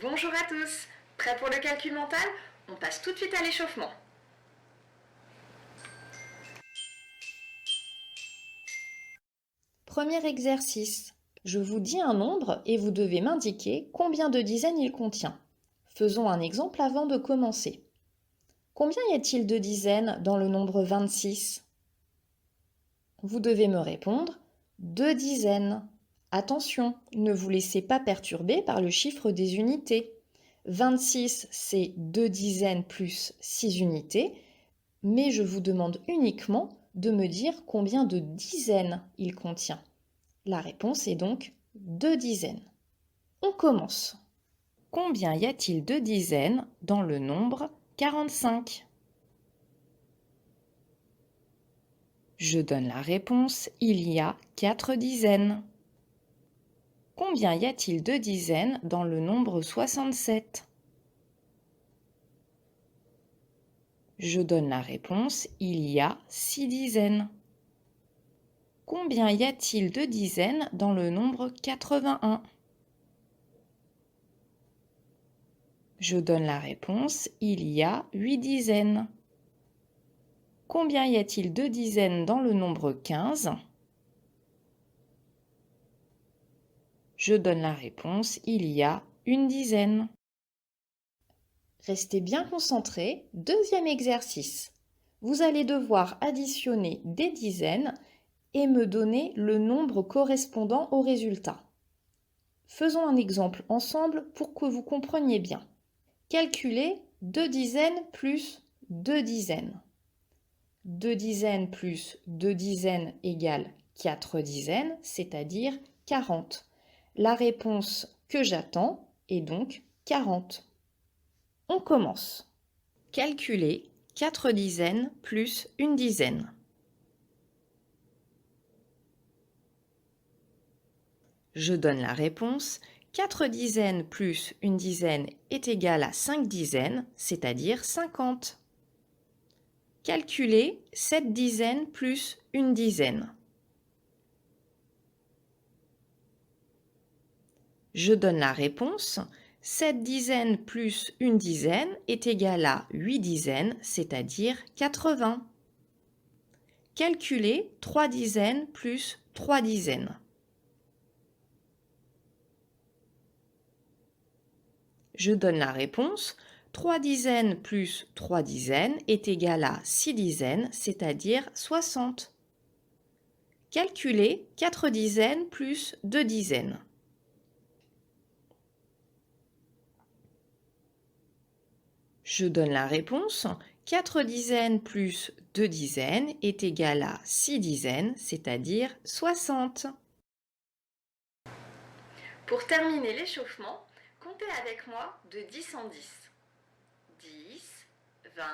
Bonjour à tous. Prêts pour le calcul mental? On passe tout de suite à l'échauffement. Premier exercice. Je vous dis un nombre et vous devez m'indiquer combien de dizaines il contient. Faisons un exemple avant de commencer. Combien y a-t-il de dizaines dans le nombre 26? Vous devez me répondre 2 dizaines. Attention, ne vous laissez pas perturber par le chiffre des unités. 26, c'est 2 dizaines plus 6 unités, mais je vous demande uniquement de me dire combien de dizaines il contient. La réponse est donc 2 dizaines. On commence. Combien y a-t-il de dizaines dans le nombre 45? Je donne la réponse, il y a 4 dizaines. Combien y a-t-il de dizaines dans le nombre 67? Je donne la réponse, il y a 6 dizaines. Combien y a-t-il de dizaines dans le nombre 81? Je donne la réponse, il y a 8 dizaines. Combien y a-t-il de dizaines dans le nombre 15? Je donne la réponse, il y a une dizaine. Restez bien concentrés. Deuxième exercice. Vous allez devoir additionner des dizaines et me donner le nombre correspondant au résultat. Faisons un exemple ensemble pour que vous compreniez bien. Calculez 2 dizaines plus 2 dizaines. 2 dizaines plus 2 dizaines égale 4 dizaines, c'est-à-dire 40. La réponse que j'attends est donc 40. On commence. Calculez 4 dizaines plus une dizaine. Je donne la réponse. 4 dizaines plus une dizaine est égal à 5 dizaines, c'est-à-dire 50. Calculez 7 dizaines plus une dizaine. Je donne la réponse. 7 dizaines plus une dizaine est égal à 8 dizaines, c'est-à-dire 80. Calculez 3 dizaines plus 3 dizaines. Je donne la réponse. 3 dizaines plus 3 dizaines est égal à 6 dizaines, c'est-à-dire 60. Calculez 4 dizaines plus 2 dizaines. Je donne la réponse. 4 dizaines plus 2 dizaines est égal à 6 dizaines, c'est-à-dire 60. Pour terminer l'échauffement, comptez avec moi de 10 en 10. 10, 20,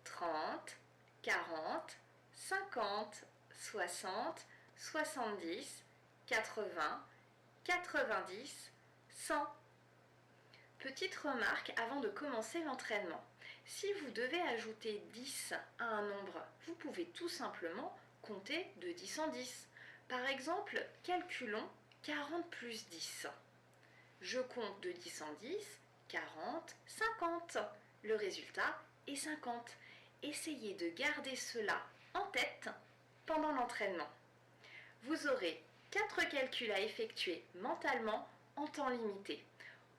30, 40, 50, 60, 70, 80, 90, 100. Petite remarque avant de commencer l'entraînement. Si vous devez ajouter 10 à un nombre, vous pouvez tout simplement compter de 10 en 10. Par exemple, calculons 40 plus 10. Je compte de 10 en 10, 40, 50. Le résultat est 50. Essayez de garder cela en tête pendant l'entraînement. Vous aurez 4 calculs à effectuer mentalement en temps limité.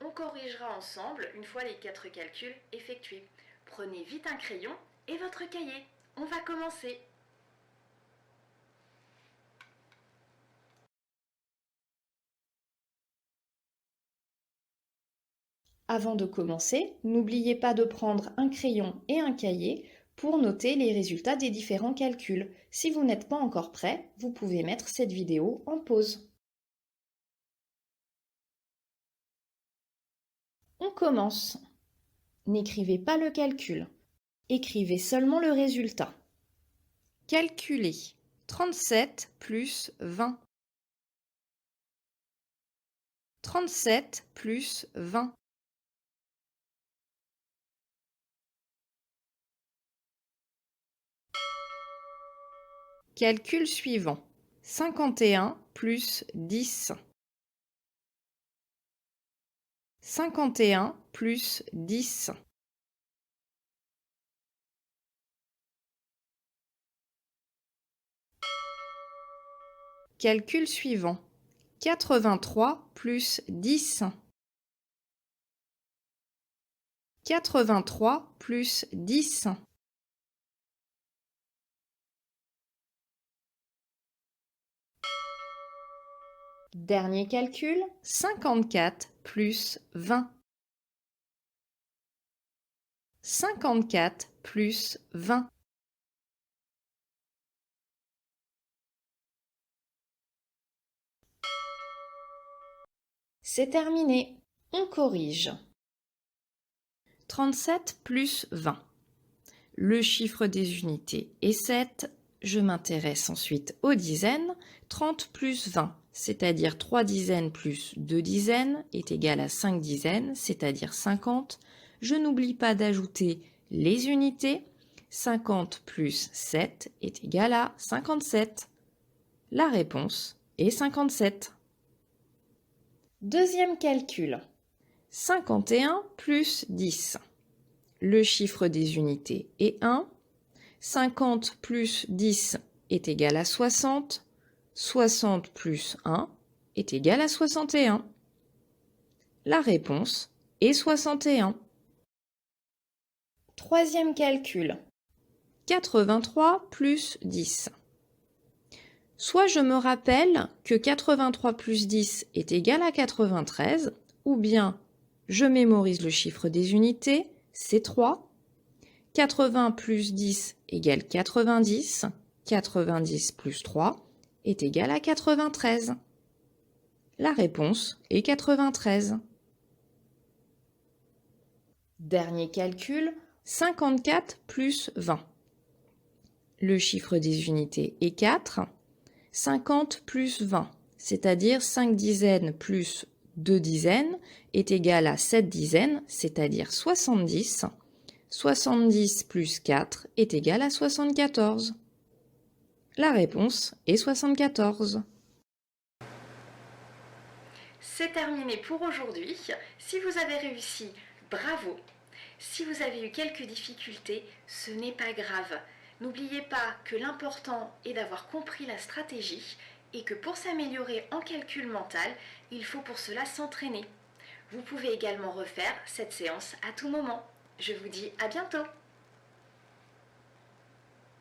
On corrigera ensemble une fois les 4 calculs effectués. Prenez vite un crayon et votre cahier. On va commencer. Avant de commencer, n'oubliez pas de prendre un crayon et un cahier pour noter les résultats des différents calculs. Si vous n'êtes pas encore prêt, vous pouvez mettre cette vidéo en pause. On commence. N'écrivez pas le calcul. Écrivez seulement le résultat. Calculez 37 plus 20. 37 plus 20. Calcul suivant. 51 plus 10. 51 plus 10. Calcul suivant. 83 plus 10. 83 plus 10. Dernier calcul, 54 plus 20. 54 plus 20. C'est terminé. On corrige. 37 plus 20. Le chiffre des unités est 7. Je m'intéresse ensuite aux dizaines. 30 plus 20, c'est-à-dire 3 dizaines plus 2 dizaines, est égal à 5 dizaines, c'est-à-dire 50. Je n'oublie pas d'ajouter les unités. 50 plus 7 est égal à 57. La réponse est 57. Deuxième calcul. 51 plus 10. Le chiffre des unités est 1. 50 plus 10 est égal à 60. 60 plus 1 est égal à 61. La réponse est 61. Troisième calcul. 83 plus 10. Soit je me rappelle que 83 plus 10 est égal à 93, ou bien je mémorise le chiffre des unités, c'est 3. 80 plus 10 égale 90. 90 plus 3 est égal à 93. La réponse est 93. Dernier calcul, 54 plus 20. Le chiffre des unités est 4. 50 plus 20, c'est-à-dire 5 dizaines plus 2 dizaines, est égal à 7 dizaines, c'est-à-dire 70. 70 plus 4 est égal à 74. La réponse est 74. C'est terminé pour aujourd'hui. Si vous avez réussi, bravo. Si vous avez eu quelques difficultés, ce n'est pas grave. N'oubliez pas que l'important est d'avoir compris la stratégie et que pour s'améliorer en calcul mental, il faut pour cela s'entraîner. Vous pouvez également refaire cette séance à tout moment. Je vous dis à bientôt.